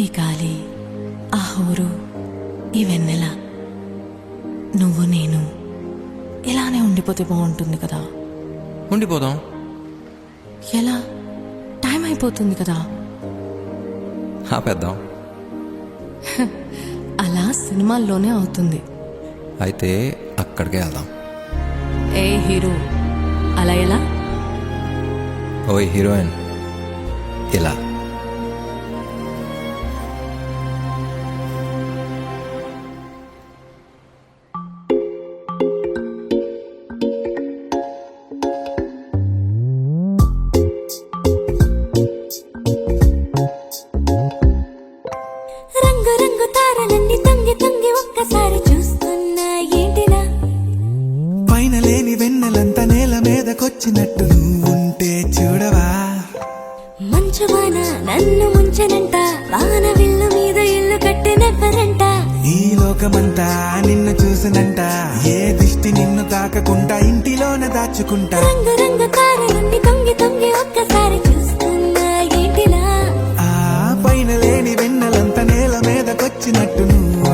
ఈ గాలి, ఆ హోరు, ఈ వెన్నెల, నువ్వు నేను ఇలానే ఉండిపోతే బాగుంటుంది కదా. ఉండిపోదాం. ఎలా? టైం అయిపోతుంది కదా. ఆపేద్దాం. అలా సినిమాల్లోనే అవుతుంది. అయితే అక్కడికే వెళ్దాం. ఏ హీరో, అలా ఎలా? ఓయ్ హీరోయిన్, ఇలా. రంగు రంగు తారలన్నీ తొంగి తొంగి ఒక్కసారి చూస్తున్నా ఏంటిలా? పైన లేని వెన్నెలంతా నేల మీదకొచ్చినట్టు నువ్వుంటే చూడవా? మంచువాన నన్ను ముంచనంట, వాన విల్లు మీద ఇల్లు కట్టినెవ్వరంట. ఈ లోకమంతా నిన్ను చూసినంట, ఏ దిష్టి నిన్ను తాకకుండా ఇంటిలోన దాచుకుంటా. రంగు రంగు తారలన్నీ తొంగి తొంగి ఒక్కసారి చూస్తున్నా ఏంటిలా? ఆ పైన లేని వెన్నెలంతా నేల మీదకొచ్చినట్టు నువ్వు